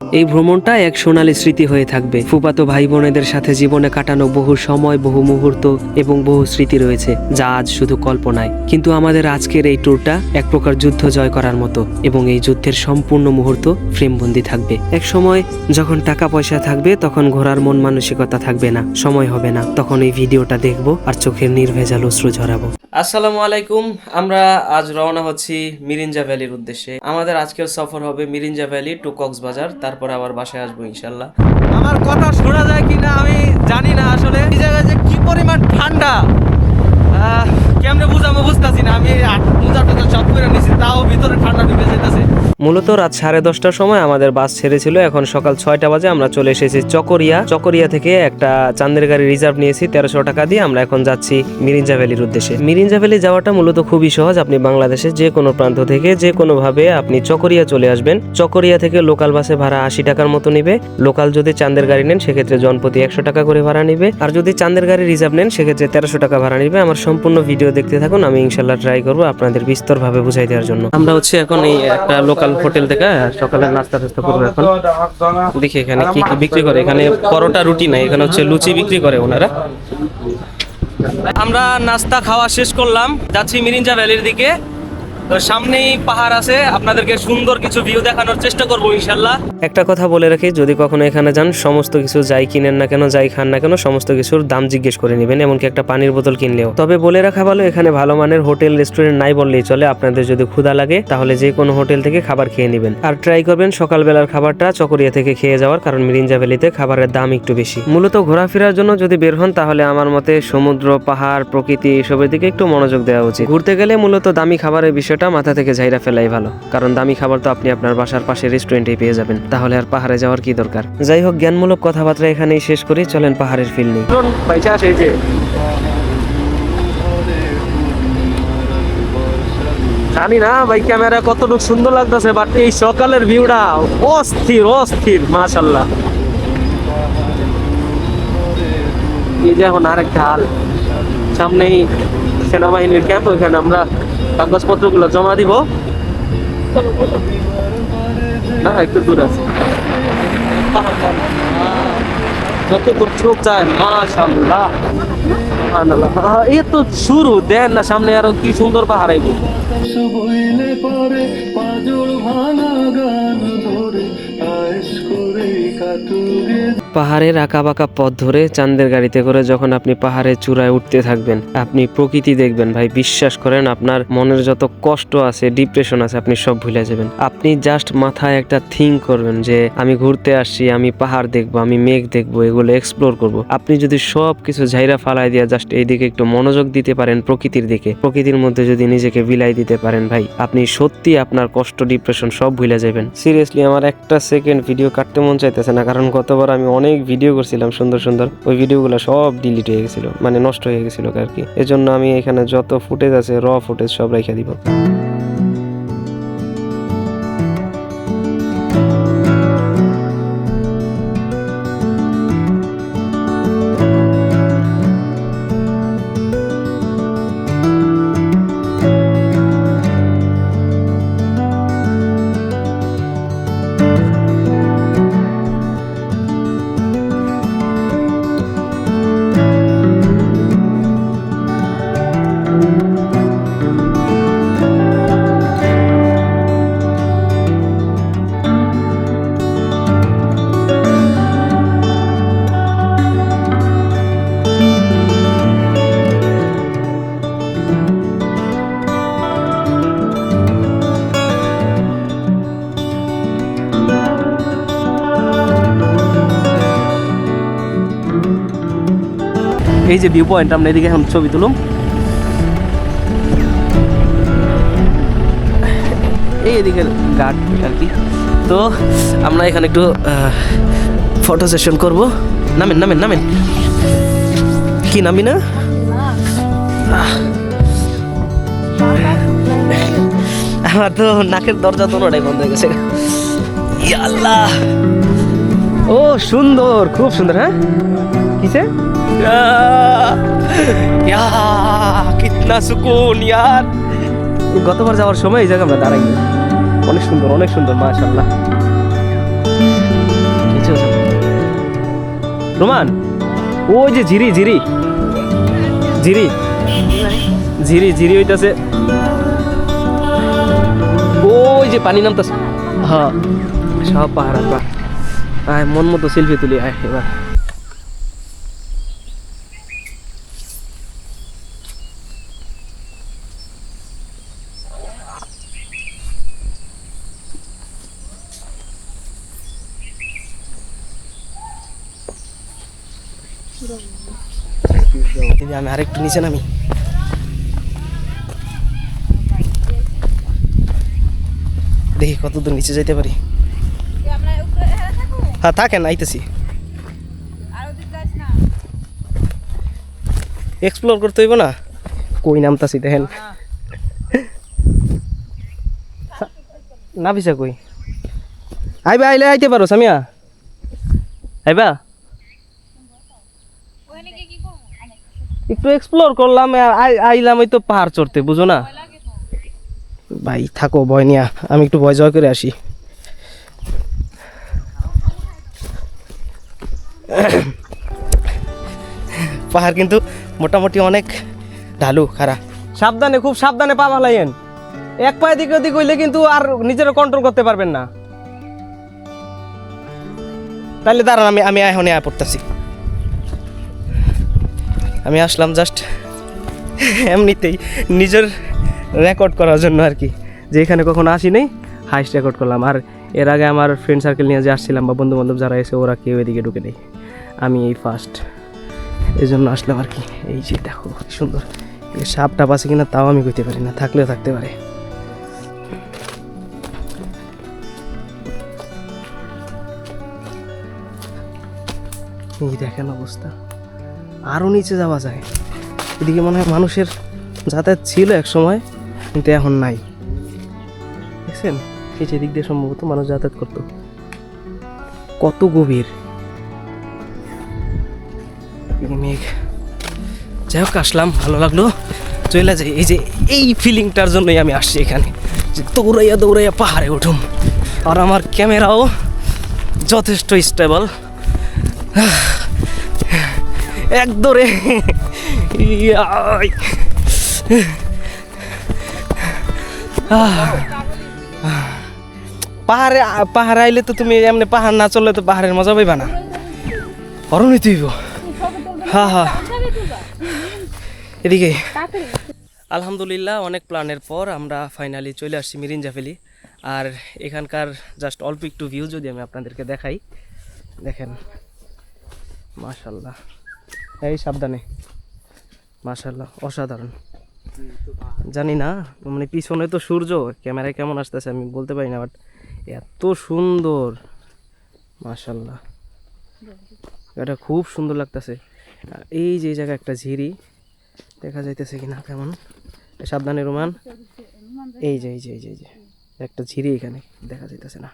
এই ভ্রমণটা এক সোনালী স্মৃতি হয়ে থাকবে। ফুফাতো ভাই বোনেদের সাথে জীবনে কাটানো বহু সময়, বহু মুহূর্ত এবং বহু স্মৃতি রয়েছে, যা আজ শুধু কল্পনায়। কিন্তু আমাদের আজকের এই ট্যুরটা এক প্রকার যুদ্ধ জয় করার মতো, এবং এই যুদ্ধের সম্পূর্ণ মুহূর্ত ফ্রেমবন্দি থাকবে। এক সময় যখন টাকা পয়সা থাকবে, তখন ঘোরার মন মানসিকতা থাকবে না, সময় হবে না, তখন এই ভিডিওটা দেখবো আর চোখের নির্ভেজাল অশ্রু ঝরাবো। আসসালামু আলাইকুম। আমরা আজ রওনা হচ্ছি মিরিঞ্জা ভ্যালির উদ্দেশ্যে। আমাদের আজকের সফর হবে মিরিঞ্জা ভ্যালি টু কক্সবাজার, তারপরে আবার বাসায় আসবো ইনশাল্লাহ। আমার কথা শোনা যায় কিনা আমি জানি না, আসলে এই জায়গায় যে কি পরিমাণ ঠান্ডা কেমনে বুঝাবো বুঝতেছি না। আমি মোজা টোজা সব করে নিছি, তাও ভিতরে ঠান্ডা ঢুকে যেতেছে। মূলত রাত 10:30টার সময় আমাদের বাস ছেড়েছিল। এখন সকাল 6টা বাজে। আমরা চলে এসেছি চকরিয়া থেকে একটা চাঁদের গাড়ি রিজার্ভ নিয়েছি 1300 টাকা দিয়ে। আমরা এখন যাচ্ছি মিরিঞ্জা ভ্যালির উদ্দেশ্যে। মিরিঞ্জা ভ্যালি যাওয়াটা মূলত খুবই সহজ। আপনি বাংলাদেশের যে কোনো প্রান্ত থেকে যে কোনো ভাবে আপনি চকরিয়া চলে আসবেন। চকরিয়া থেকে লোকাল বাসে ভাড়া 80 টাকার মতো নিবে। লোকাল যদি চাঁদের গাড়ি নেন সেক্ষেত্রে জনপ্রতি 100 টাকা করে ভাড়া নিবে, আর যদি চাঁদের গাড়ি রিজার্ভ নেন সেক্ষেত্রে 1300 টাকা ভাড়া নিবে। আমার সম্পূর্ণ ভিডিও দেখতে থাকুন, আমি ইনশাল্লাহ ট্রাই করবো আপনাদের বিস্তর ভাবে বুঝাই দেওয়ার জন্য। আমরা হচ্ছে এখন এই একটা লোকাল হোটেল থেকে সকালে নাস্তা করবো। এখন দেখি এখানে কি কি বিক্রি করে। এখানে পরোটা রুটি নাই, এখানে হচ্ছে লুচি বিক্রি করে ওনারা। আমরা নাস্তা খাওয়া শেষ করলাম, যাচ্ছি মিরিঞ্জা ভ্যালির দিকে। তো সামনেই পাহাড় আছে, আপনাদেরকে সুন্দর কিছু ভিউ দেখানোর চেষ্টা করবো ইনশাল্লাহ। একটা কথা বলে রাখি, যদি কখনো এখানে যান, সমস্ত কিছু যাই কিনেন না কেন, যাই খান না কেন, সমস্ত কিছুর দাম জিজ্ঞেস করে নেবেন, এমনকি একটা পানির বোতল কিনলেও। তবে বলে রাখা ভালো, এখানে ভালো মানের হোটেল রেস্টুরেন্ট নাই বললেই চলে। আপনাদের যদি ক্ষুধা লাগে তাহলে যে কোনো হোটেল থেকে খাবার খেয়ে নেবেন, আর ট্রাই করবেন সকালবেলার খাবারটা চকরিয়া থেকে খেয়ে যাওয়ার, কারণ মিরিঞ্জা ভ্যালিতে খাবারের দাম একটু বেশি। মূলত ঘোরাফেরার জন্য যদি বের হন তাহলে আমার মতে সমুদ্র, পাহাড়, প্রকৃতি এসবের দিকে একটু মনোযোগ দেওয়া উচিত। ঘুরতে গেলে মূলত দামি খাবারের বিষয়টা মাথা থেকে ঝাইরা ফেলাই ভালো, কারণ দামি খাবার তো আপনি আপনার বাসার পাশে রেস্টুরেন্টেই পেয়ে যাবেন। তাহলে আর পাহাড়ে যাওয়ার কি দরকার। যাই হোক, জ্ঞানমূলক কথাবার্তা এখানেই শেষ করি, চলেন পাহাড়ের ফিল নেই। জানি না ভাই ক্যামেরা কতটুকু সুন্দর লাগতেছে, বাট এই সকালের ভিউটা অস্থির অস্থির, মাশাআল্লাহ। এই যে এখন আরেকটা হাল, সামনেই সেনাবাহিনীর ক্যাম্প, ওইখানে আমরা কাগজপত্রগুলো জমা দিব। না একটু দূর আছে, যত দূর চোখ যায়, মাশাআল্লাহ সুবহানাল্লাহ। এই তো শুরু, দেন না সামনে আরো কি সুন্দর পাহাড়। আইব পাহাড়ের আঁকা বাঁকা পথ ধরে চাঁদের গাড়িতে করে যখন আপনি পাহাড়ের চূড়ায় উঠতে থাকবেন, আপনি প্রকৃতি দেখবেন ভাই, বিশ্বাস করেন আপনার মনের যত কষ্ট আছে, ডিপ্রেশন আছে, আপনি সব ভুলে যাবেন। আপনি জাস্ট মাথায় একটা থিঙ্ক করবেন যে আমি ঘুরতে আসছি, আমি পাহাড় দেখবো, আমি মেঘ দেখবো, এগুলো এক্সপ্লোর করব। আপনি যদি সব কিছু ঝাইরা ফালাই দিয়ে জাস্ট এইদিকে একটু মনোযোগ দিতে পারেন, প্রকৃতির দিকে, প্রকৃতির মধ্যে যদি নিজেকে বিলাই দিতে পারেন ভাই, আপনি সত্যি আপনার কষ্ট, ডিপ্রেশন সব ভুলে যাবেন। সিরিয়াসলি আমার একটা সেকেন্ড ভিডিও কাটতে মন চাইতেছে না, কারণ গতবার আমি অনেক ভিডিও করছিলাম সুন্দর সুন্দর, ওই ভিডিওগুলো সব ডিলিট হয়ে গেছিল, মানে নষ্ট হয়ে গেছিল আর কি। এজন্য আমি এখানে যত ফুটেজ আছে, র ফুটেজ সব রেখে দিব। এই যে ভিউ পয়েন্ট, আমরা এদিকে এখন ছবি তুলুম। এইদিকে গার্ড আর কি। তো আমরা এখানে একটু ফটো সেশন করবো। নামেন নামেন নামেন, কি নামি না, আমার তো নাকের দরজা তোলাটাই বন্ধ হয়ে গেছে। আল্লাহ, ও সুন্দর, খুব সুন্দর। হ্যাঁ কিসে কিতনা সুকুন ইয়ার। গতবার যাওয়ার সময় এই জায়গা আমরা দাঁড়াই, অনেক সুন্দর, অনেক সুন্দর, মাশাআল্লাহ। রোমান ওই যে ঝিরি ঝিরি ঝিরি ঝিরি ঝিরি হইতাছে, ওই যে পানি নামতাছে। হ্যাঁ সব পাহাড় আর পাহাড়। আয় মন মতো সেলফি তুলি আয় এবার। আমি আরেকটু নিচে নামি। দেখি কতদূর নিচে যাইতে পারি। হ্যাঁ থাকেন, আইতেছি। এক্সপ্লোর করতে হইব না, কই নামতাছি দেখেন। না পিসা কই আইবা, আইলে আইতে পারো সামিয়া, আইবা। একটু এক্সপ্লোর করলাম, আইলাম ওই তো পাহাড় চড়তে, বুঝো না ভাই। থাকো ভয় নিয়া, আমি একটু ভয় জয় করে আসি। পাহাড় কিন্তু মোটামুটি অনেক ঢালু খারাপ। সাবধানে, খুব সাবধানে পা ভালাইয়েন। এক পায়ে দিকে ওদিক হইলে কিন্তু আর নিজেরা কন্ট্রোল করতে পারবেন না। তাহলে দাঁড়ান, আমি এখন আয়া পড়তেছি। আমি আসলাম জাস্ট এমনিতেই নিজের রেকর্ড করার জন্য আর কি, যে এখানে কখনো আসি নাই, হাইস্ট রেকর্ড করলাম। আর এর আগে আমার ফ্রেন্ড সার্কেল নিয়ে যে আসছিলাম বা বন্ধু বান্ধব যারা এসে, ওরা কেউ এদিকে ঢুকে নেই, আমি এই ফার্স্ট, এই জন্য আসলাম আর কি। এই যে দেখো কি সুন্দর, সাপ টাপ আছে কিনা তাও আমি কইতে পারি না, থাকলেও থাকতে পারে। এই দেখেন অবস্থা, আরও নিচে যাওয়া যায়। এদিকে মনে হয় মানুষের যাতায়াত ছিল এক সময়, কিন্তু এখন নাই। দেখছেন এই যে দিক দিয়ে সম্ভবত মানুষ যাতায়াত করতো। কত গভীর মেঘ। যাই হোক আসলাম, ভালো লাগলো, চলে যাই। এই যে এই ফিলিংটার জন্যই আমি আসছি এখানে, যে দৌড়াইয়া দৌড়াইয়া পাহাড়ে উঠুম। আর আমার ক্যামেরাও যথেষ্ট স্টেবল, এক দৌড়ে। পাহাড়ে পাহাড়ে আইলে তো তুমি এমনি পাহাড় না চললে তো পাহাড়ের মজা পাইবা না, অরণি তুইব। হ্যাঁ হ্যাঁ এদিকে। আলহামদুলিল্লাহ অনেক প্ল্যানের পর আমরা ফাইনালি চলে আসছি মিরিঞ্জা ভ্যালি। আর এখানকার জাস্ট অল্প একটু ভিউ যদি আমি আপনাদেরকে দেখাই, দেখেন মাশাল্লাহ, এই সাবধানে, মাশাল্লাহ অসাধারণ। জানি না মানে পিছনে তো সূর্য, ক্যামেরায় কেমন আসতেছে আমি বলতে পারি না, বাট এত সুন্দর মাশাল্লাহ, এটা খুব সুন্দর লাগতেছে। এই যে জায়গায় একটা ঝিরি দেখা যাইতেছে কিনা কেমন, সাবধানে রোমান। এই যে এই যে এই যে এই যে একটা ঝিরি এখানে দেখা যাইতেছে না,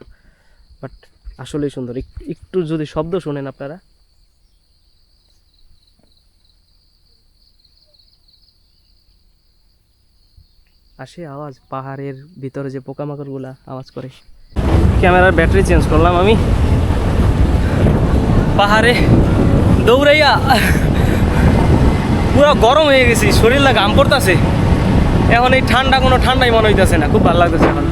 বাট আসলেই সুন্দর। একটু যদি শব্দ শোনেন আপনারা, আসে আওয়াজ, পাহাড়ের ভিতরে যে পোকামাকড়গুলা আওয়াজ করে। ক্যামেরার ব্যাটারি চেঞ্জ করলাম আমি, পাহাড়ে দৌড়াইয়া পুরো গরম হয়ে গেছি, শরীর ঘাম পড়তেছে। এখন এই ঠান্ডা কোনো ঠান্ডাই মনে হইতেছে না, খুব ভালো লাগতেছে এখন।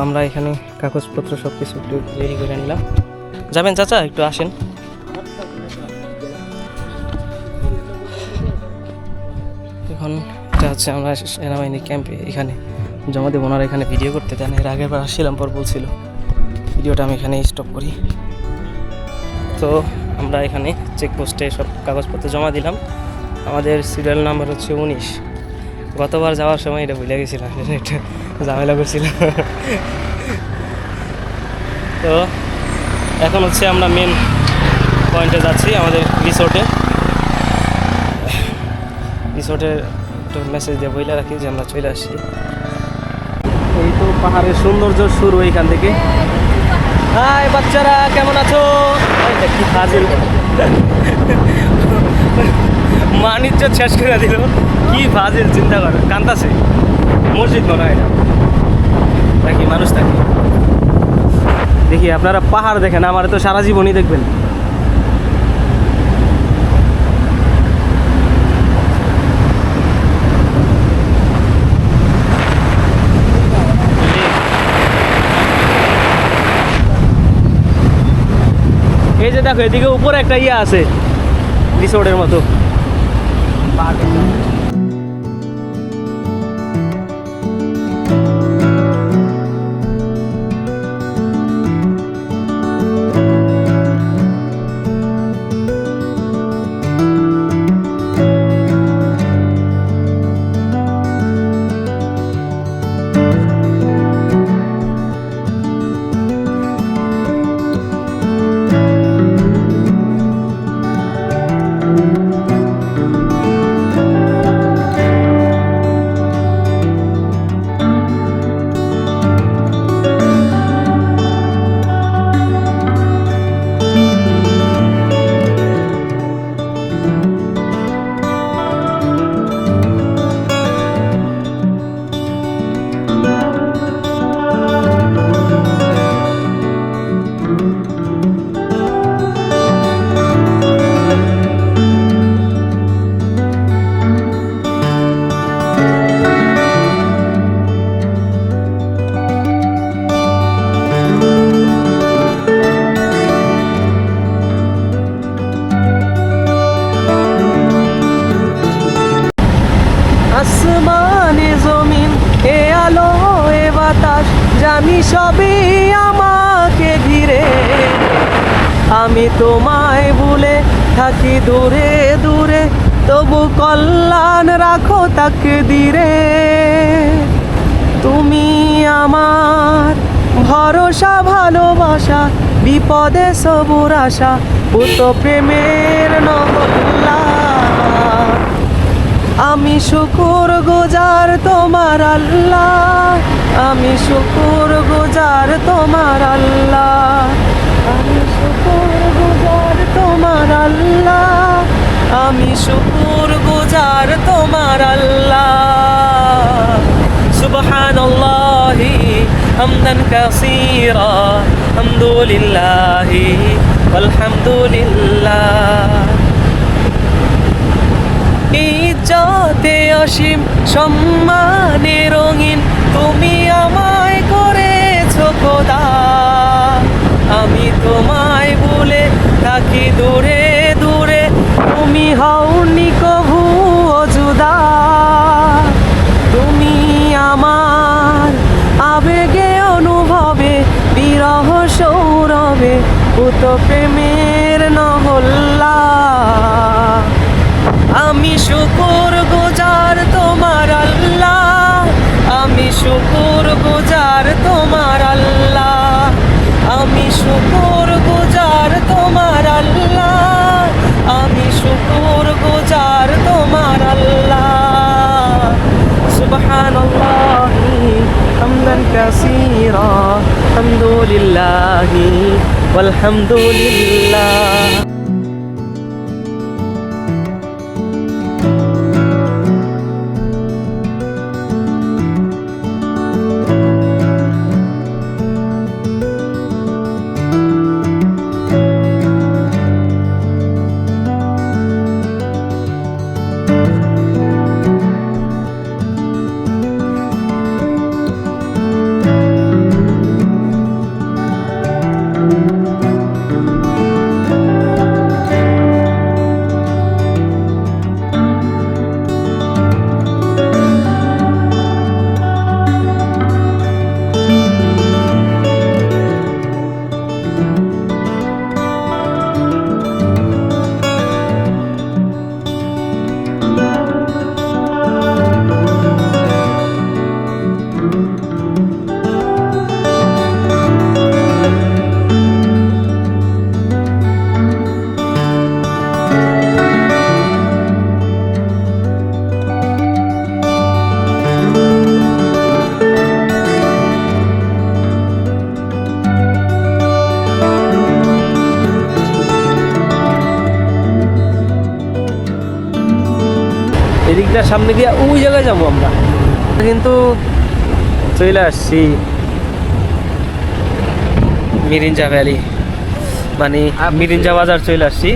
আমরা এখানে কাগজপত্র সব কিছু একটু রেডি করে নিলাম। যাবেন চাচা, একটু আসেন। এখন এটা হচ্ছে আমরা সেনাবাহিনী ক্যাম্পে এখানে জমা দেবো। ওনারা এখানে ভিডিও করতে দেন, এর আগের বার আসছিলাম পর বলছিল ভিডিওটা আমি এখানে স্টপ করি। তো আমরা এখানে চেকপোস্টে সব কাগজপত্র জমা দিলাম। আমাদের সিরিয়াল নাম্বার হচ্ছে 19। গতবার যাওয়ার সময় এটা ভুলে গেছিলাম, একটা ঝামেলা করছিলাম। তো এখন হচ্ছে আমরা মেন পয়েন্টে যাচ্ছি, আমাদের রিসোর্টে। একটু মেসেজ দিয়ে বইলে রাখি যে আমরা চলে আসছি। এই তো পাহাড়ের সৌন্দর্য শুরু এইখান থেকে। হাই বাচ্চারা, কেমন আছো? কি ফাজিল, মানিজ্য শেষ করে দিল। কি ফাজিল, চিন্তা করে কান্তাছে। মসজিদ মনে হয় নাকি মানুষ থাকে। দেখি আপনারা পাহাড় দেখেন, আমার তো সারা জীবনই দেখবেন। এই যে দেখো, এদিকে উপরে একটা ইয়ে আছে রিসোর্টের মতো। আসমানে জমিন, এ আলো এ বাতাস, জানি সবই আমাকে ঘিরে। আমি তোমায় ভুলে থাকি দূরে দূরে, তবু কল্যাণ রাখো তাকদীরে। তুমি আমার ভরসা, ভালোবাসা, বিপদে সবুর আশা, পুত প্রেমের নহল্লা। আমি শুকুর গুজার তোমার আল্লাহ, আমি শুকুর গুজার তোমার আল্লাহ, আমি শুকুর গুজার তোমার আল্লাহ, আমি শুকুর গুজার তোমার আল্লাহ। সুবহানাল্লাহি হামদান কাসীরা, হামদুলিল্লাহি ওয়াল হামদুলিল্লাহ। ইজ্জতে অসীম, সম্মানে রঙিন, তুমি আমায় করেছো খোদা। আমি তোমায় ভুলে থাকি দূরে দূরে, তুমি হওনি কভু জুদা। তুমি আমার আবেগে অনুভবে, বিরহ সৌরভে, পুত প্রেমের নহল্লা। আমি শুকুর গুজার তোমার আল্লাহ, আমি শুকুর গুজার তোমার আল্লাহ, আমি শুকুর গুজার তোমার আল্লাহ, আমি শুকুর গুজার তোমার আল্লাহ। সুবহানাল্লাহি হামদান কাসীরা, হামদুলিল্লাহি ওয়াল হামদুলিল্লাহ। এদিকটার সামনে দিয়ে ওই জায়গায় যাবো আমরা, কিন্তু চলে আসছি মিরিঞ্জা ভ্যালি, মানে মিরিঞ্জা বাজার চলে আসছি।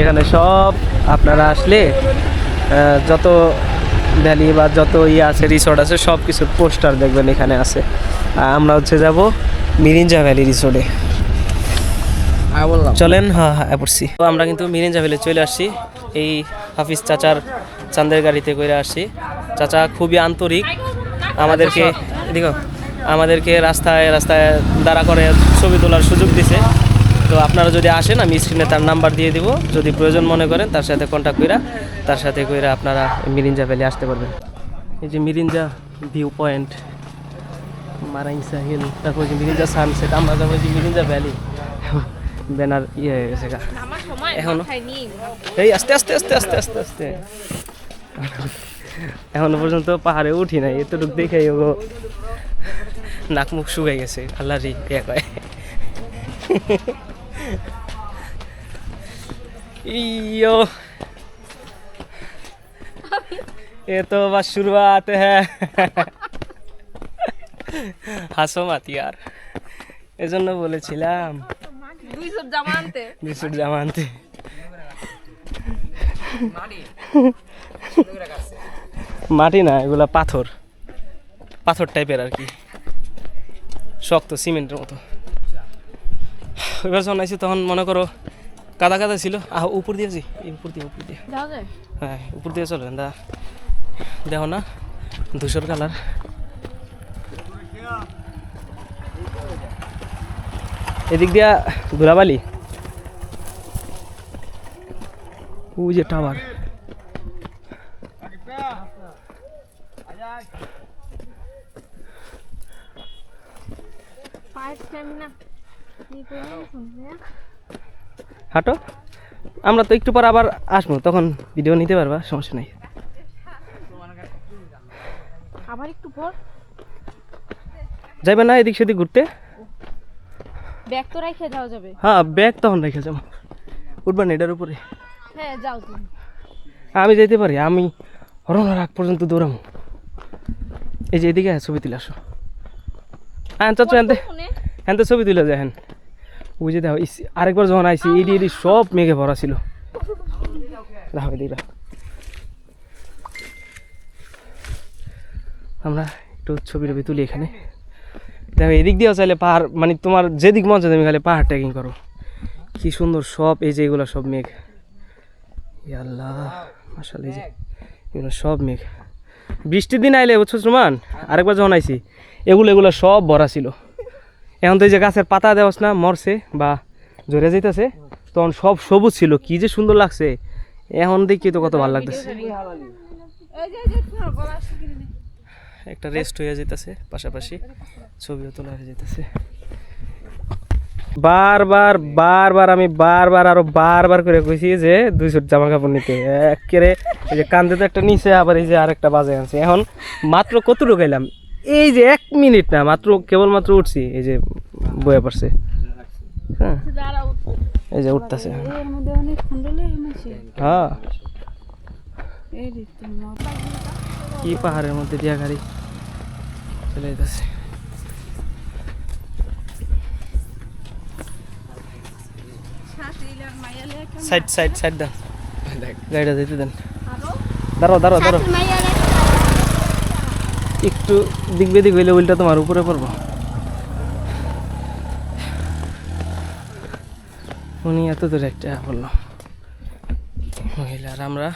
এখানে সব আপনারা আসলে যত ভ্যালি বা যত আছে রিসোর্ট আছে সব কিছুর পোস্টার দেখবেন এখানে আছে। আমরা হচ্ছে যাব মিরিঞ্জা ভ্যালি রিসোর্টে। চলেন, হ্যাঁ পড়ছি। তো আমরা কিন্তু মিরিঞ্জা ভ্যালি চলে আসছি, এই হাফিজ চাচার চাঁদের গাড়িতে করে আসছি। চাচা খুবই আন্তরিক, আমাদেরকে রাস্তায় রাস্তায় দাঁড়া করে ছবি তোলার সুযোগ দিছে। তো আপনারা যদি আসেন, আমি স্ক্রিনে তার নাম্বার দিয়ে দিব, যদি প্রয়োজন মনে করেন তার সাথে কন্ট্যাক্ট করে আপনারা মিরিঞ্জা ভ্যালি আসতে পারবেন। এই যে মিরিঞ্জা ভিউ পয়েন্ট, মারাইসা হিল, তারপর যে মিরিঞ্জা সানসেট। আমরা যাবো যে মিরিঞ্জা ভ্যালি, ব্যানার হয়ে গেছে গা এখনো। এই আস্তে আস্তে আস্তে আস্তে আস্তে আস্তে এখনো পর্যন্ত পাহাড়ে উঠি নাই, এতটুক দেখে ওগো নাক মুখ শুকাই গেছে। আল্লাহরই কয় ইয়ো, ये तो बस शुरुआत है। হাসো মাত ইয়ার, এজন্য বলেছিলাম 200 জামা আনতে। মাটি না, এগুলা পাথর টাইপের আর কি, শক্ত সিমেন্টের মতো। এবার যখন আইছি তখন মনে করো কাদা কাদা ছিল। উপর দিয়ে উপর দিয়ে হ্যাঁ উপর দিয়ে চলে দা, দেখো না ধূসর কালার। এদিক দিয়া ধুলাবালি, ওই যে টাওয়ার। হাঁটো, আমরা তো একটু পর আবার আসবো, তখন ভিডিও নিতে পারবা, সমস্যা নাই। আবার একটু পর যাবে না এদিক সেদিক ঘুরতে? ব্যাগ তো রেখে যাওয়া যাবে। হ্যাঁ ব্যাগ তখন রেখে যাবো, উঠবা না এটার উপরে? হ্যাঁ যাও তুমি। আমি যেতে পারি, আমি হরণের আগ পর্যন্ত দৌড়াবো। এই যে এদিকে ছবি তুলে আসো। হ্যাঁ চাচু হ্যাঁ তো ছবি তুলে যায়। হ্যাঁ ওই যে দেখো, আরেকবার যখন আইসি এডি সব মেঘে ভরা ছিল। আমরা একটু ছবি টবি তুলি এখানে। দেখো এদিক দিয়েও চাইলে পাহাড়, মানে তোমার যেদিক মন চাই তুমি খালি পাহাড় ট্রেকিং করো, কি সুন্দর সব। এই যে এগুলো সব মেঘ, আল্লাহ মাশাআল্লাহ, এই যে এগুলো সব মেঘ। বৃষ্টির দিন আইলে বুঝছো সুমান, আরেকবার যখন আইসি এগুলো সব ভরা ছিল। এখন তো এই যে গাছের পাতা দেওয়াস না, মরছে বা ঝরে যাইতেছে, তখন সব সবুজ ছিল, কি যে সুন্দর লাগছে। এখন দেখি তো কত ভালো লাগতেছে। একটা রেস্ট হয়ে যেতেছে, পাশাপাশি ছবিও তোলা হয়ে যেতেছে। আমি বারবার করে কইছি যে 200 জামা কাপড় নিতে। একেবারে এই যে কান্দে তো একটা নিচে, আবার এই যে আরেকটা বাজে আনছে। এখন মাত্র কতটুকু গেলাম, এই যে 1 মিনিট না, কেবলমাত্র উঠছি, এই যে বয়ে পড়ছে। হ্যাঁ এই যে উঠতেছে। হ্যাঁ কি পাহাড়ের মধ্যে দিয়া গাড়ি চলে যেতেছে। সাইড দেন, গাড়িটা যেতে দেন। দাঁড়াও একটু দিক বেদিক হইলে উল্টা তোমার উপরে পড়বো। উনি এত দূরে একটা বললো মহিলা, আর আমরা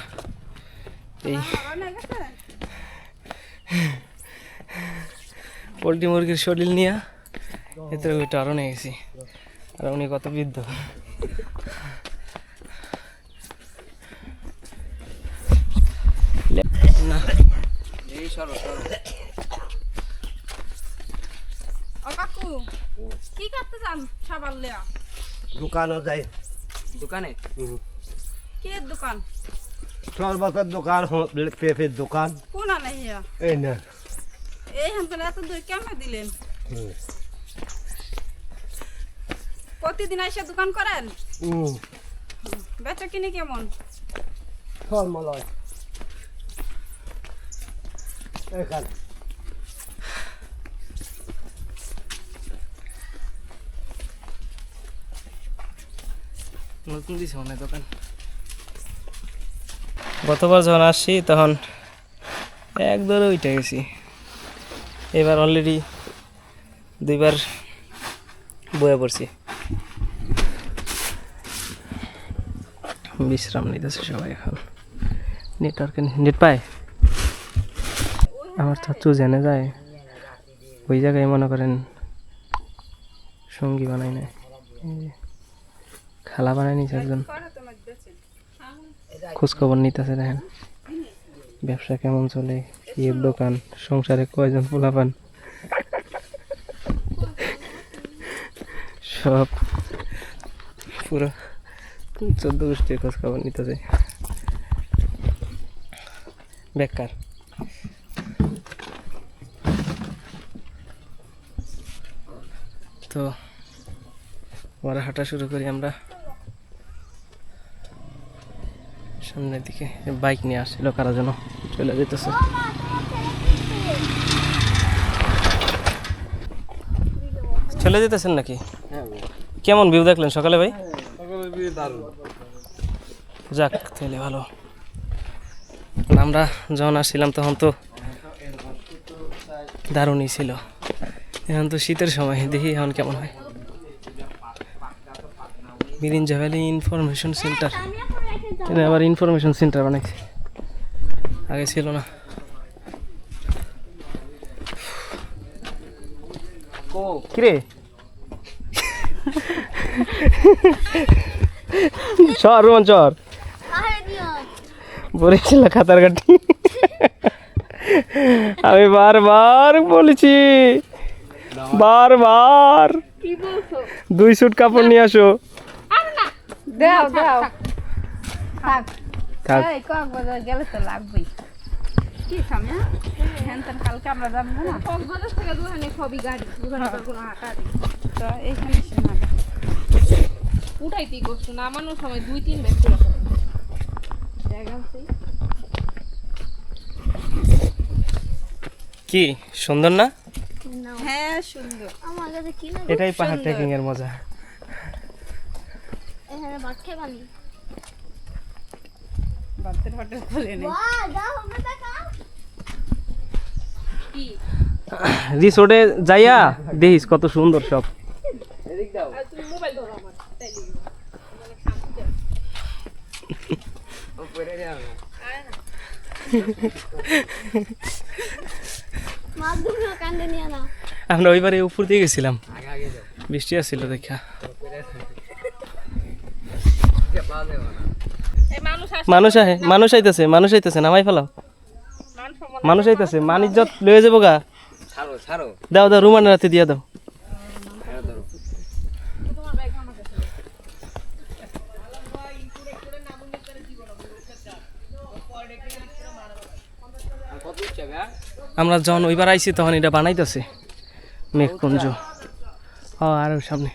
এই পোলট্রি মুরগির শরীর নিয়ে এত ওইটা আরও নিয়ে গেছি। আর উনি কত বৃদ্ধ। না ও কাকু কি করতে চান সবার লেয়া? দোকানও যাই দোকানে কি দোকান? শরবতের দোকান, পেঁপের দোকান। কোন আনে হিয়া? এই না এই হামকালে এত দই কেমন দিলেন? প্রতিদিন এসে দোকান করেন? বেচা কিনে কেমন? ফলমলয় এখানে নতুন দিছে মনে হয় দোকান। গতবার যখন আসছি তখন এক দৌড়ে উঠে গেছি, এবার অলরেডি 2বার বয়ে পড়ছি। বিশ্রাম নিতেছে সবাই এখন। নেটওয়ার্কে নেট পায়। আমার চাচু জেনে যায় ওই জায়গায় মনে করেন সঙ্গী বানাই নেয়, খালা বানাই নিছে একজন, খোঁজখবর নিতেছে। দেখেন ব্যবসা কেমন চলে, ইয়ের দোকান, সংসারে কয়জন পোলাপান, সব পুরো 14 গোষ্ঠীর খোঁজখবর নিতেছে। বেকার তো ওরা হাঁটা শুরু করি আমরা সামনের দিকে। বাইক নিয়ে আসছিল কারা যেন চলে যেতেছে। চলে যেতেছেন নাকি? কেমন ভিউ দেখলেন সকালে ভাই? যাক তাহলে ভালো। আমরা যখন আসছিলাম তখন তো দারুণই ছিল। এখন তো শীতের সময়, দেখি এখন কেমন হয়। মিরিঞ্জা ভ্যালি ইনফরমেশন সেন্টার, এটা আবার ইনফরমেশন সেন্টার বানাইছে, আগে ছিল না। কিরে চর রোমান চর বলেছিল খাতার কাটি। আমি বারবার বলেছি, বারবার 2 স্যুট কাপড় নিয়ে আসো। দাও দাও থাক থাক। এই কক্সবাজার গেলে তো লাগবেই। কি সামনে হ্যাঁ তার কালকে আমরা যাবো না কক্সবাজার থেকে দোকানে সবই গাড়ি দোকানে কোনো হাঁটা তো এইখানে শোনা উঠাইতেই করছো না আমারও সময় 2-3 ব্যাগ করে কি সুন্দর না? হ্যাঁ সুন্দর। আমার কাছে কি না এটাই পাহাড় ট্রেকিং এর মজা। এখানে ভাত খাইবানি বাতের হোটেল খুলে নেই বাহ দাও আমরা টাকা কি রিসোর্টে যাইয়া দেখিস কত সুন্দর সব। আর তুমি মোবাইল ধরো আমার তাইলে মাছ দুটো কান্দে নিয়ে না আমরা ওইবারে উপর দিয়ে গেছিলাম, বৃষ্টি আসছিল দেখা। এই মানুষ আসে মানুষ আইতেছে নামাই ফেলাও। মানুষ আইতেছে, মানিজ্জত লয়ে যাবো গা। দাও দাও রুমানের রাতে দিয়া দাও। আমরা যখন ওইবার আইছি তখন এটা বানাইতেছে মেঘকুঞ্জ। আর সামনে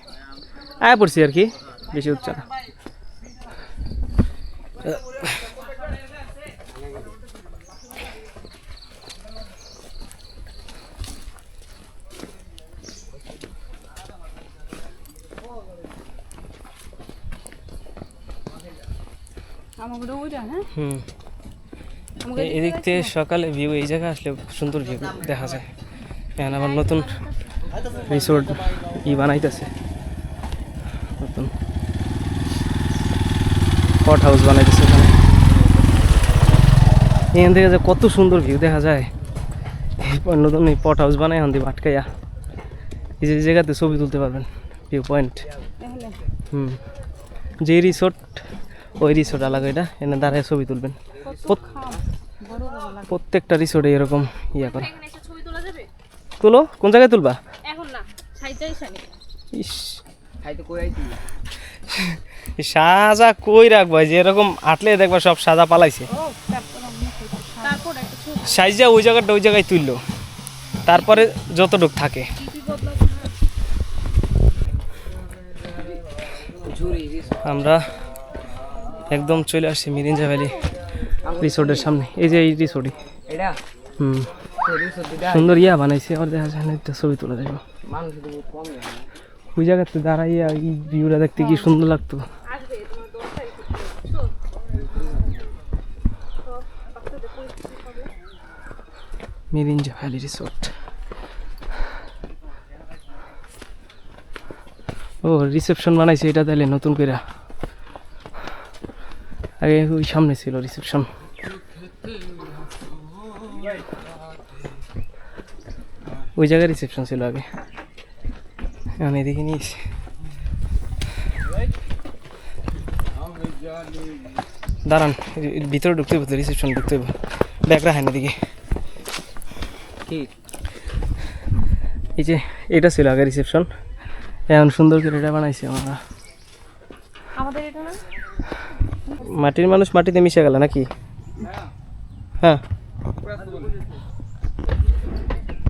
আয়া পড়ছি আর কি, বেশি উচ্চ না। আমাকে ওইটা হ্যাঁ হুম, এদিক থেকে সকালে ভিউ, এই জায়গায় আসলে সুন্দর ভিউ দেখা যায়। এখন আবার নতুন রিসোর্ট বানাইতেছে, নতুন পট হাউস বানাইতেছে এখানে। এখান থেকে যে কত সুন্দর ভিউ দেখা যায়। নতুন এই পট হাউস বানাই এখন দিয়ে আটকাইয়া এই যে জায়গাতে ছবি তুলতে পারবেন, ভিউ পয়েন্ট। এখন হুম, যে রিসোর্ট ওই রিসোর্ট আলাদা, এটা এনে দাঁড়ায় ছবি তুলবেন। প্রত্যেকটা রিসোর্টে এরকম ইয়া করে। তুলো কোন জায়গায় তুলবা? এখন না সাইজাই সানি ইস সাজা কই রাখবো, যে এরকম আটলে দেখবা সব সাজা পালাইছে। তারপর একটা ছবি সাইজা ওই জায়গায় তুললো, তারপরে যতটুক থাকে। আমরা একদম চলে আসছি মিরিঞ্জা ভ্যালি রিসোর্টের সামনে। এই যে এই রিসোর্টই, হুম, সুন্দর ইয়া বানাইছে। আর দেখা যায় না, একটা ছবি তুলে দেখো। ওই জায়গাতে দাঁড়াইয়া এই ভিউটা দেখতে কি সুন্দর লাগতো। Mirinja valley resort. ও রিসেপশন বানাইছে এটা তাহলে নতুন করে। আগে ওই সামনে ছিল রিসেপশন। ওই জায়গায় রিসেপশন ছিল আগে, এখন এদিকে নিয়েছি। দাঁড়ান, ভিতরে ঢুকতে হবে তো, রিসেপশন ঢুকতে হবে। ব্যাগ রাখেন এদিকে। এই যে এটা ছিল আগে রিসেপশন, এখন সুন্দর করে এটা বানাইছি আমরা। আমাদের এটা না মাটির মানুষ মাটিতে মিশে গেল নাকি? হ্যাঁ,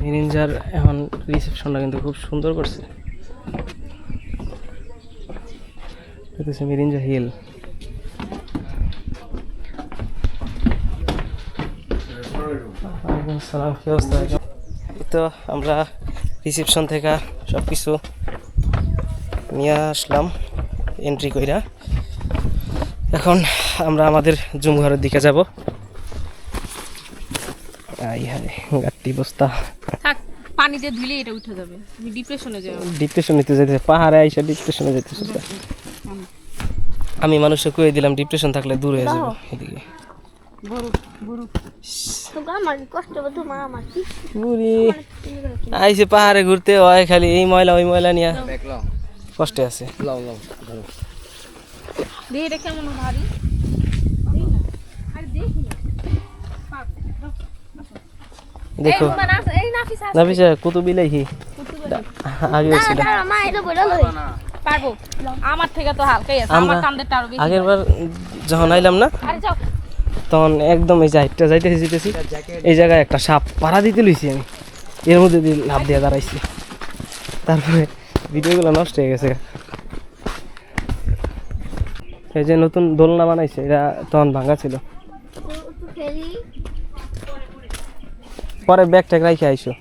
মিরিঞ্জার এখন রিসেপশনটা কিন্তু খুব সুন্দর করছে। এটা হচ্ছে মিরিঞ্জা হিল। ওয়ালাইকুম আসসালাম, কি অবস্থা? এই তো আমরা রিসেপশন থেকে সব কিছু নিয়ে আসলাম এন্ট্রি কইরা। এখন আমরা আমাদের জুম ঘরের দিকে যাব। গাড়ি বস্তা থাক, পানিতে ধুইলে এটা উঠে যাবে, তুমি ডিপ্রেশনে যাবে। ডিপ্রেশন নিতে যেতেছে, পাহাড়ে আইসা ডিপ্রেশনে যেতেছে। আমি মানুষকে কয়ে দিলাম ডিপ্রেশন থাকলে দূর হয়ে যাবে এদিকে। তোকে আমার কষ্ট হবে, তোমার আমার কি বুড়ি আইসে পাহাড়ে ঘুরতে হয়, খালি এই ময়লা ওই ময়লা নিয়ে কষ্টে আছে। দেখি এটা কেমন ভারী। দেখো নাফিসা কত বিলাইহি আগে ছিল। মা এটা বড় লই পারবো, আমার থেকে তো হালকাই আছে, আমার কান্দেরটা আরো বেশি। আগের বার যখন আইলাম না, আরে যাও, তখন একদম এই যাইতে যেতেছি, এই জায়গায় একটা সাপ পাড়া দিতে লইছি আমি, এর মধ্যে দিয়ে লাভ দিয়ে দাঁড়াইছি। তারপরে ভিডিওগুলো নষ্ট হয়ে গেছে। এই যে নতুন দোলনা বানাইছে, এটা তখন ভাঙা ছিল। ফেরি পরে ব্যাগ ট্যাগ রাইখে আইসো।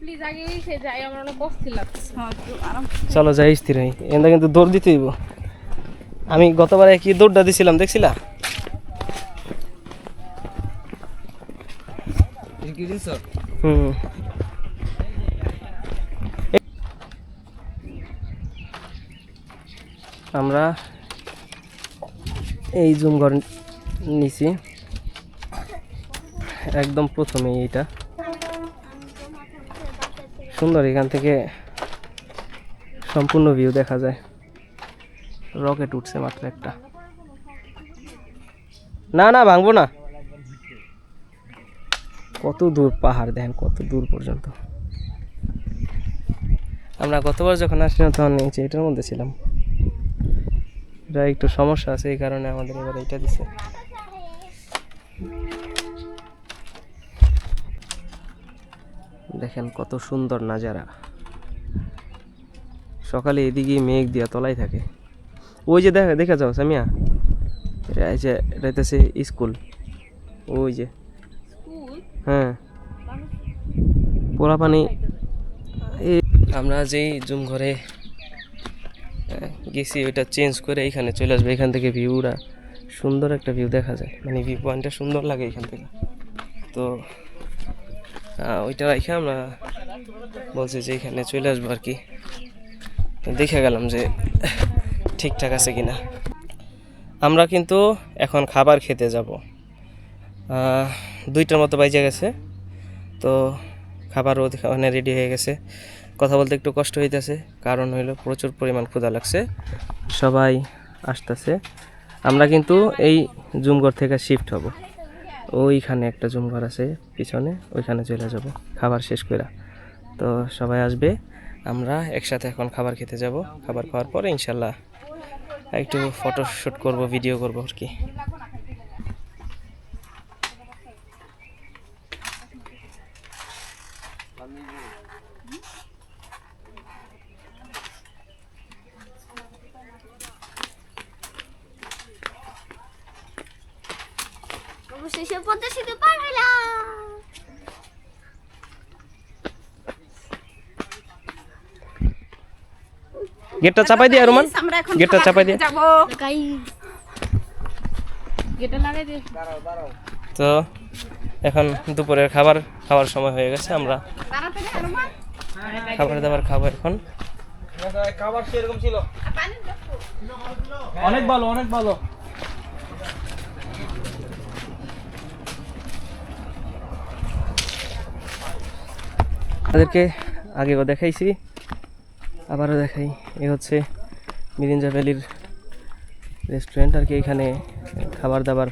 প্লিজ আগে এসে যাই, আমার অনেক কষ্ট লাগছে। হ্যাঁ, একটু আরাম। চলো যাই, স্থির হই। এটা কিন্তু দৌড় দিতে হইব। আমি গতবারে কি দৌড়টা দিছিলাম দেখছিলা? হুম, আমরা এই জুম ঘর নিছি একদম প্রথমে। এইটা সুন্দর, এখান থেকে সম্পূর্ণ ভিউ দেখা যায়। রকেট উঠছে মাত্র একটা। না না ভাঙবো না। কত দূর পাহাড় দেখেন, কত দূর পর্যন্ত। আমরা গতবার যখন আসছিলাম তখন নিচে এটার মধ্যে ছিলাম। এটা একটু সমস্যা আছে, এই কারণে আমাদের এবার এইটা দিছে। দেখেন কত সুন্দর নাজারা। সকালে এদিকে মেঘ দিয়া তলায় থাকে। ওই যে দেখা যাও সামিয়া, এটা এই যে এটাইতেছে স্কুল। ওই যে হ্যাঁ, পোড়া পানি। আমরা যেই জুম ঘরে গেছি ওইটা চেঞ্জ করে এইখানে চলে আসবে। এখান থেকে ভিউটা সুন্দর একটা ভিউ দেখা যায়, মানে ভিউ পয়েন্টটা সুন্দর লাগে এখান থেকে। তো ওইটা রাখে আমরা বলছি যে এখানে চলে আসবো আর কি। দেখে গেলাম যে ঠিকঠাক আছে কিনা। আমরা কিন্তু এখন খাবার খেতে যাব। 2টার মতো বাজে গেছে, তো খাবারও ওখানে রেডি হয়ে গেছে। কথা বলতে একটু কষ্ট হইতেছে, কারণ হইলো প্রচুর পরিমাণ ক্ষুধা লাগছে। সবাই আসতেছে। আমরা কিন্তু এই জুমঘর থেকে শিফট হব, ওইখানে একটা জুমঘর আছে পিছনে, ওইখানে চলে যাব খাবার শেষ করে। তো সবাই আসবে, আমরা একসাথে এখন খাবার খেতে যাব। খাবার খাওয়ার পরে ইনশাল্লাহ একটু ফটোশ্যুট করব, ভিডিও করব আর কি। অবশেষে পদ্মা পার হইলাম। গেটটা চাপাই দিয়ে রোমান, আমরা এখন গেটটা চাপাই দিয়ে। যাব গাইস গেটে লাগাই দে। তো এখন দুপুরের খাবার খাওয়ার সময় হয়ে গেছে, আমরা তাড়াতাড়ি আরমান খাবার দাবার খাবো এখন। খাবার সেরকম ছিল, অনেক ভালো, অনেক ভালো। তাদেরকে আগেও দেখাইছি, আবারও দেখাই। এ হচ্ছে মিরিঞ্জা ভ্যালির রেস্টুরেন্ট আর কি, এখানে খাবার দাবার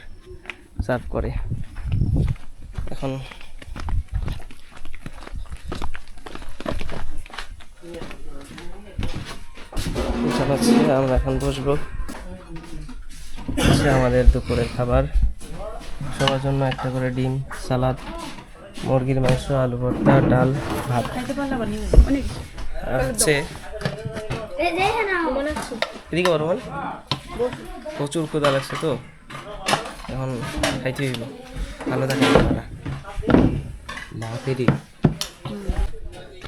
সার্ভ করে। এখন চালাচ্ছি, আমরা এখন বসবো। হচ্ছে আমাদের দুপুরের খাবার, সবার জন্য একটা করে ডিম, সালাদ, মুরগির মাংস, আলু ভর্তা, ডাল, ভাত। আর হচ্ছে এই দেখে না মনে হচ্ছে এদিকে বড় বল, প্রচুর ক্ষুধা লাগছে তো এখন খাইতে হইব, আলাদা খাইতে পারা না পেরি।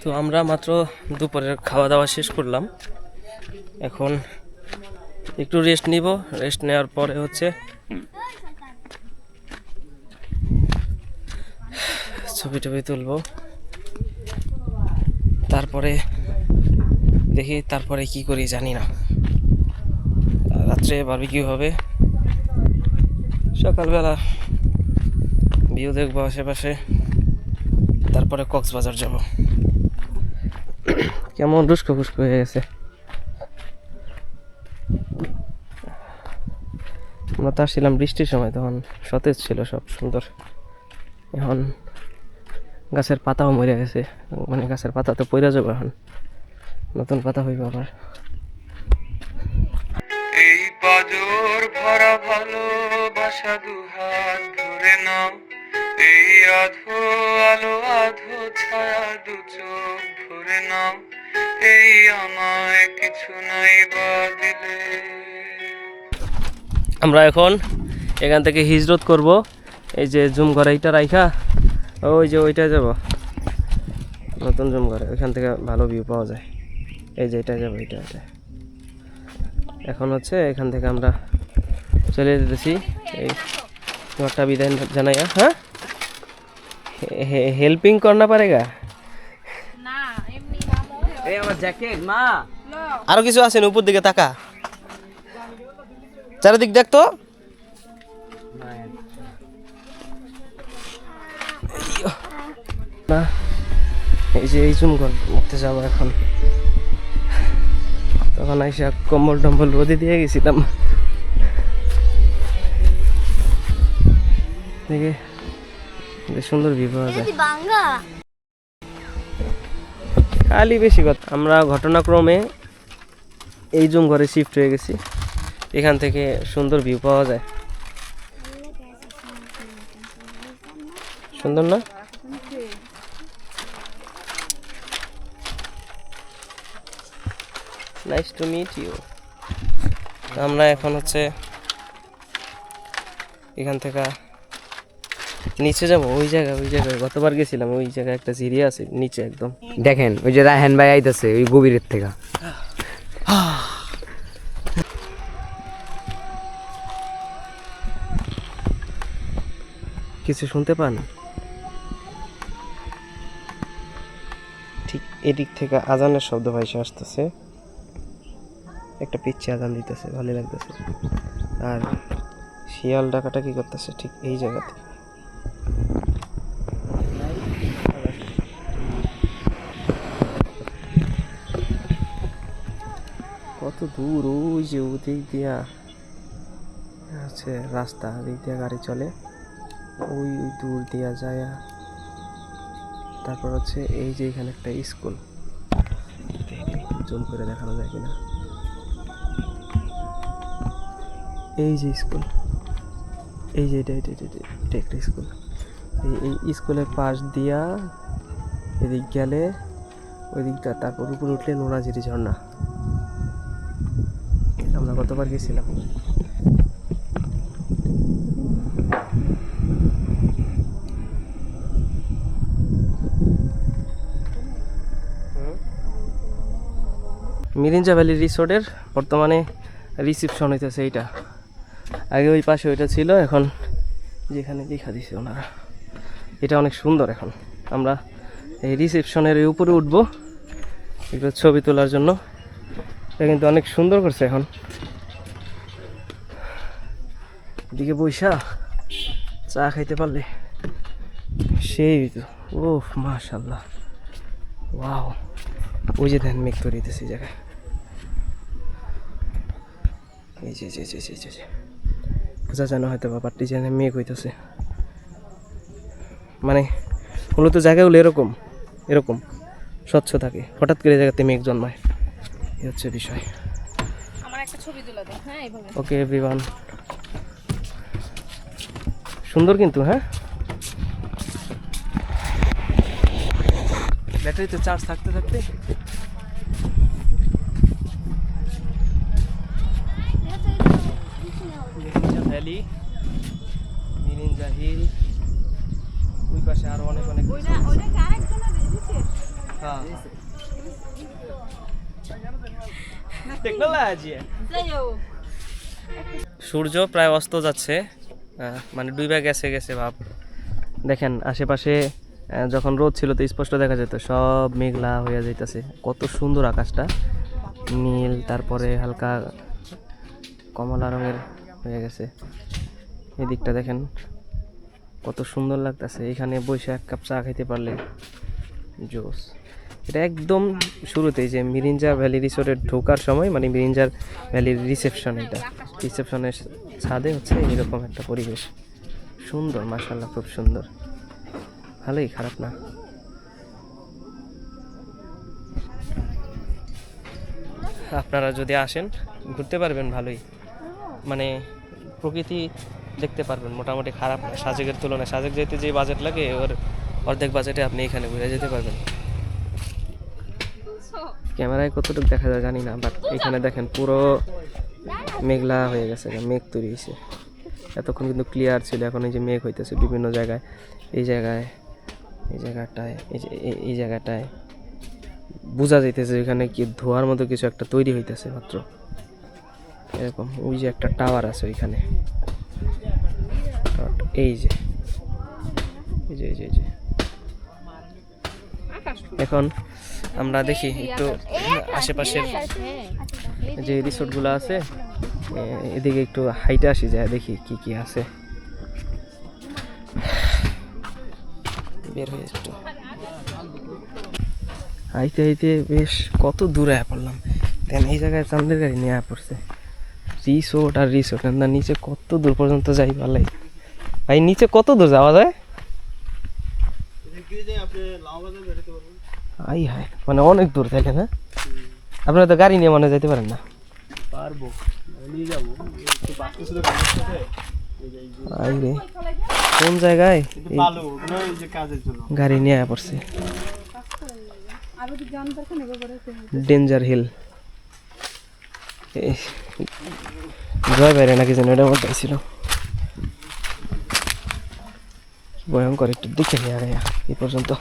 তো আমরা মাত্র দুপুরের খাওয়া দাওয়া শেষ করলাম, এখন একটু রেস্ট নিব। রেস্ট নেওয়ার পরে হচ্ছে ছবি টবি তুলবো, তারপরে দেখি তারপরে কি করি জানি না। রাত্রে বারবিকিউ হবে, সকালবেলা ভিউ দেখবো আশেপাশে, তারপরে কক্সবাজার যাব। কেমন রুস্কো ফুস্কো হয়ে গেছে। আমরা তো আসছিলাম বৃষ্টির সময়, তখন সতেজ ছিল, সব সুন্দর। এখন গাছের পাতাও মরে গেছে, মানে গাছের পাতা তো পড়ে যাবে, এখন নতুন পাতা হইবে আবার। এই পাজর ভরা ভালোবাসা দুহাত ধরে নাও, এই আধো আলো আধো ছায়া দু চোখ ভরে নাও, এই আমায় কিছু নাই বা দিলে। আমরা এখন এখান থেকে হিজরত করব, এই যে জুম ঘরে এইটা রাইখা ওই যে ওইটা যাব, নতুন জুম ঘরে, ওইখান থেকে ভালো ভিউ পাওয়া যায়। এই যে এটা যাবো, এটা এখন হচ্ছে এখান থেকে আমরা চলে যেতেছি। এই তোমারটা বিদায় জানাইয়া, হ্যাঁ হেল্পিং করনা পারেগা। না এমনি নামো এই আমার জ্যাকেট মা, আরো কিছু আছে না, উপর দিকে তাকা, চারিদিক দেখ তো। না এই যে এই জুম ঘর উঠতে যাবো এখন, তখন আইসা কম্বল টম্বল রোদে দিয়ে গেছিলাম। দেখে বেশ সুন্দর ভিউ পাওয়া যায়। বাংলা খালি বেশি কথা। আমরা ঘটনাক্রমে এই জুম ঘরে শিফট হয়ে গেছি, এখান থেকে সুন্দর ভিউ পাওয়া যায়। সুন্দর না? Nice to meet you. আমরা এখন হচ্ছে এখান থেকে নিচে যাবো, ওই জায়গায় গতবার গেছিলাম, ওই জায়গায় একটা জিরিয়া আছে নিচে একদম। দেখেন ওই যে রায়হান ভাই আইতাছে ওই গভীরের থেকে। কিছু শুনতে পান? ঠিক এদিক থেকে আজানের শব্দ ভাইসে আসতেছে, একটা পিচ্ছে আজান দিতেছে, ভালো লাগতেছে। আর শিয়াল ডাকাটা কি করতেছে ঠিক এই জায়গাতে। দূর, ওই যে ওদিক দিয়া আছে রাস্তা, ওদিক দিয়া গাড়ি চলে, ওই ওই দূর দিয়া যায়। তারপর হচ্ছে এই যে এখানে একটা স্কুল, জুম করে দেখানো যায় কিনা, এই যে স্কুল, এই যে এটা একটা স্কুল। এই স্কুলের পাশ দিয়া এদিক গেলে ওই দিকটা, তারপর উপরে উঠলে নোনাঝিরি ঝর্ণা। আমরা কতবার গেছিলাম। মিরিঞ্জা ভ্যালি রিসোর্টের বর্তমানে রিসেপশন হইতেছে এইটা। আগে ওই পাশে ওইটা ছিল, এখন যেখানে দেখা দিছে ওনারা, এটা অনেক সুন্দর। এখন আমরা এই রিসেপশনের উপরে উঠবো একটু ছবি তোলার জন্য। এটা কিন্তু অনেক সুন্দর করছে। এখন এদিকে বৈশা চা খাইতে পারলে সেই তো, ও মাশাআল্লাহ, ওয়াও। ওই যে ধ্যান মেঘ তৈরি হইতেছে এই জায়গায়, এই যে বোঝা যায় না হয়তো, বাবারটি যেন মেঘ হইতেছে। মানে মূলত জায়গাগুলো এরকম স্বচ্ছ থাকে, হঠাৎ করে জায়গাতে মেঘ জন্মায়, এই হচ্ছে বিষয়। আমার একটা ছবি তুলে দে, হ্যাঁ এইভাবে। ওকে এভরিওয়ান, সুন্দর কিন্তু। হ্যাঁ, ব্যাটারিতে চার্জ থাকতে মিরিঞ্জা ভ্যালি, মিরিঞ্জা হিল, ওই পাশে আরো অনেক ওইটা কি আরেকজনে দিছে? হ্যাঁ, টেকনোলজি। যাই হোক, সূর্য প্রায় অস্ত যাচ্ছে, মানে ডুবে গেছে ভাব। দেখেন আশেপাশে যখন রোদ ছিল তো স্পষ্ট দেখা যেত, সব মেঘলা হয়ে যাইতেছে। কত সুন্দর আকাশটা, নীল, তারপরে হালকা কমলা রঙের হয়ে গেছে। এদিকটা দেখেন কত সুন্দর লাগতেছে। এখানে বসে এক কাপ চা খাইতে পারলে জোস। এটা একদম শুরুতেই যে মিরিঞ্জা ভ্যালি রিসোর্টে ঢোকার সময়, মানে মিরিঞ্জার ভ্যালির রিসেপশন, এটা রিসেপশনের ছাদে হচ্ছে এরকম একটা পরিবেশ। সুন্দর, মাশাআল্লাহ, খুব সুন্দর, ভালোই, খারাপ না। আপনারা যদি আসেন ঘুরতে পারবেন ভালোই, মানে প্রকৃতি দেখতে পারবেন, মোটামুটি খারাপ না সাজেকের তুলনায়। সাজেক যেতে যে বাজেট লাগে ওর অর্ধেক বাজেটে আপনি এখানে ঘুরে যেতে পারবেন। ক্যামেরায় কতটুকু দেখা যায় জানি না, বাট এখানে দেখেন পুরো মেঘলা হয়ে গেছে, মেঘ তৈরি হয়েছে। এতক্ষণ কিন্তু ক্লিয়ার ছিল, এখন এই যে মেঘ হইতেছে বিভিন্ন জায়গায়, এই জায়গাটায় এই জায়গাটায় বোঝা যাইতেছে এখানে কি ধোয়ার মতো কিছু একটা তৈরি হইতেছে মাত্র এরকম। ওই যে একটা টাওয়ার আছে ওইখানে, এই যে এখন আমরা দেখি একটু আশেপাশের যে রিসোর্টগুলো আছে এদিকে একটু হাইটে আসি, যায় দেখি কি কি আছে। বের হয়ে একটু হাইতে বেশ কত দূরে পড়লাম। দেন এই জায়গায় চান্দের গাড়ি নিয়ে পড়ছে, রিসোর্ট আর রিসোর্ট না, নিচে কত দূর পর্যন্ত যাই পারলাই। ভাই নিচে কত দূর যাওয়া যায়? আই হায়, মানে অনেক দূর থেকে না? আপনারা তো গাড়ি নিয়ে মনে যেতে পারেন না? পারবো, নিয়ে যাবো। আই রে, কোন জায়গায় গাড়ি নিয়ে পড়ছে? ডেঞ্জার হিল, জয় বাইরে নাকি যেন এটা মধ্যে ছিল, ভয়ঙ্কর। একটু দেখে নিয়ে আগে এই পর্যন্ত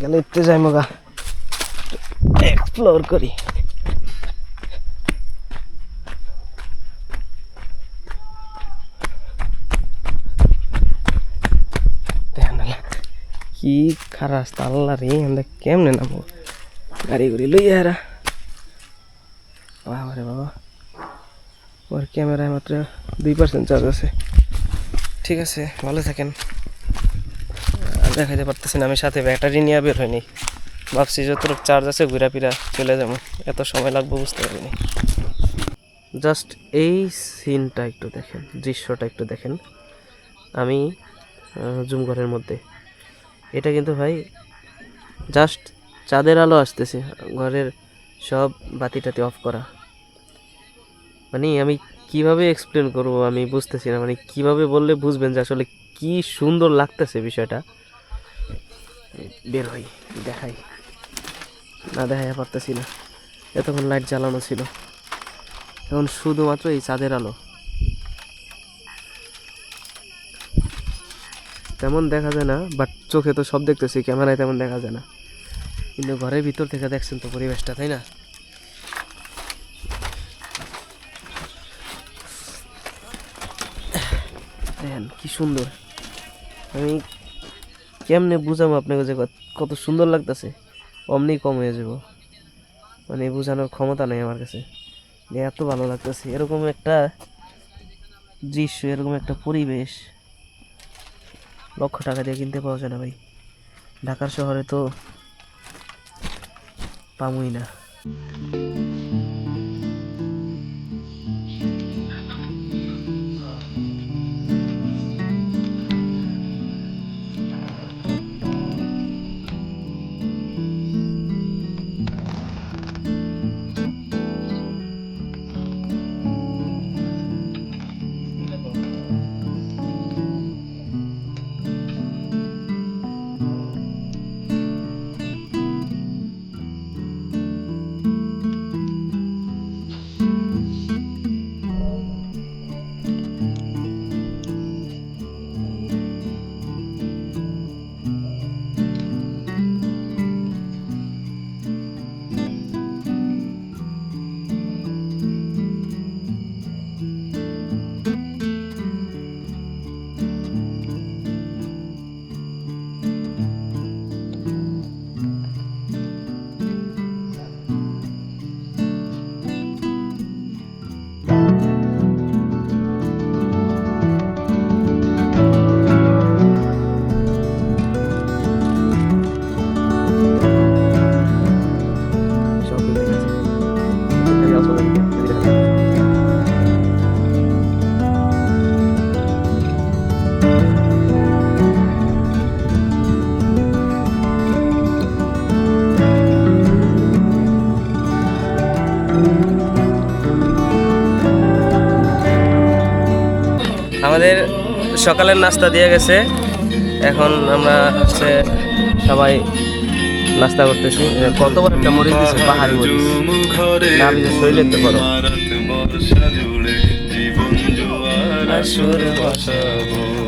গেলে একটু যাই মগা এক্সপ্লোর করি। কি খারাপ রাস্তা, আল্লাহ রে, আমরা কেমনে নামবো গাড়ি গুড়ি লইয়া এরা? বাবা রে বাবা, ওর ক্যামেরায় মাত্র 2% চার্জ আছে। ঠিক আছে, ভালো থাকেন। দেখাইতে পারতেছি না, আমি সাথে ব্যাটারি নিয়ে বের হয়নি। ভাবছি যতটুকু চার্জ আছে ঘুরা ফিরা চলে যাবো, এত সময় লাগবে বুঝতে পারিনি। জাস্ট এই সিনটা একটু দেখেন, দৃশ্যটা একটু দেখেন। আমি জুম ঘরের মধ্যে, এটা কিন্তু ভাই জাস্ট চাঁদের আলো আসতেছে, ঘরের সব বাতি টাতি অফ করা। মানে আমি কিভাবে এক্সপ্লেন করব আমি বুঝতেছি না, মানে কিভাবে বললে বুঝবেন যে আসলে কি সুন্দর লাগতেছে বিষয়টা। বের হই দেখাই, না দেখাই পারতেছি না, এতক্ষণ লাইট জ্বালানো ছিল, এখন শুধুমাত্র এই চাঁদের আলো। তেমন দেখা যায় না, বাট চোখে তো সব দেখতেছি, ক্যামেরায় তেমন দেখা যায় না, কিন্তু ঘরের ভিতর থেকে দেখছেন তো পরিবেশটা, তাই না? দেখেন কি সুন্দর, আমি কেমনে বুঝাবো আপনাকে যে কত সুন্দর লাগতেছে, অমনি কম হয়ে যাব, মানে বোঝানোর ক্ষমতা নেই আমার কাছে, যে এত ভালো লাগতেছে। এরকম একটা দৃশ্য, এরকম একটা পরিবেশ লক্ষ টাকা দিয়ে কিনতে পাওয়া যায় না ভাই, ঢাকার শহরে তো পামুই না। আমাদের সকালের নাস্তা দিয়ে গেছে, এখন আমরা হচ্ছে সবাই নাস্তা করতেছি। কত বড় একটা মরিচ দিচ্ছে, পাহাড়ি মরিচ, আমি যে শরীরের তো বড়।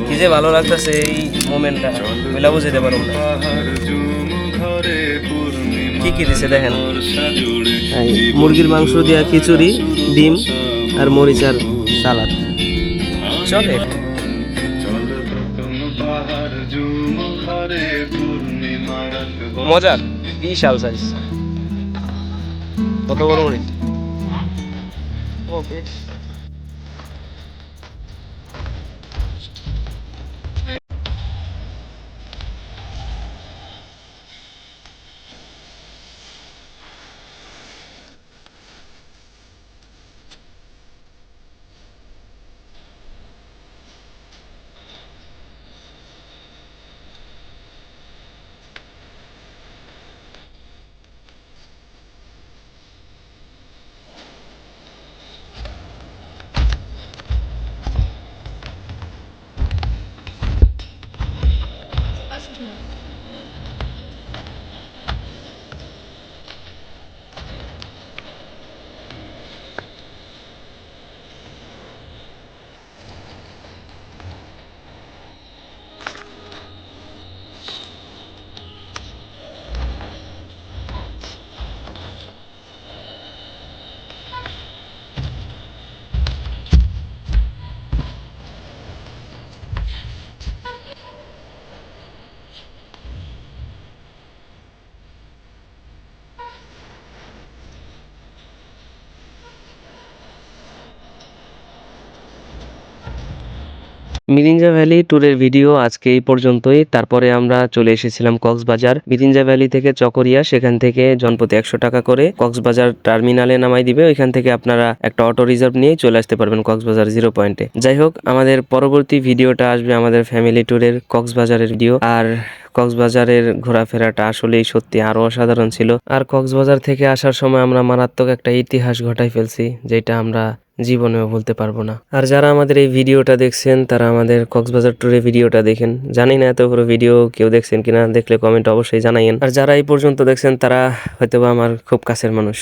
কি যে ভালো লাগতেছে এই মোমেন্টটা, বইলা বুঝাইতে পারবো না। কি কি দিছে দেখেন, মুরগির মাংস দিয়া খিচুড়ি, ডিম আর মরিচ আর সালাদ, চলে। মজার বিশাল সাইজ, কত বড় মরিচ। ওকে মিরিঞ্জা ভ্যালি ট্যুরের ভিডিও আজকে এই পর্যন্তই। তারপরে আমরা চলে এসেছিলাম কক্সবাজার। মিরিঞ্জা ভ্যালি থেকে চকরিয়া, সেখান থেকে জনপ্রতি 100 টাকা করে কক্সবাজার টার্মিনালে নামাই দিবে। ওইখান থেকে আপনারা একটা অটো রিজার্ভ নিয়ে চলে আসতে পারবেন কক্সবাজার 0 পয়েন্টে। যাই হোক, আমাদের পরবর্তী ভিডিওটা আসবে আমাদের ফ্যামিলি ট্যুরের কক্সবাজারের ভিডিও। আর কক্সবাজারের ঘোরাফেরাটা আসলেই সত্যি আরো অসাধারণ ছিল। আর কক্সবাজার থেকে আসার সময় আমরা মারাত্মক একটা ইতিহাস ঘটাই ফেলছি, যেটা আমরা জীবনেও বলতে পারবো না। আর যারা আমাদের এই ভিডিওটা দেখছেন তারা আমাদের কক্সবাজার ট্যুরের ভিডিওটা দেখেন। জানি না এত বড় ভিডিও কেউ দেখছেন কিনা, দেখলে কমেন্ট অবশ্যই জানাইয়েন। আর যারা এই পর্যন্ত দেখছেন তারা হয়তোবা আমার খুব কাছের মানুষ।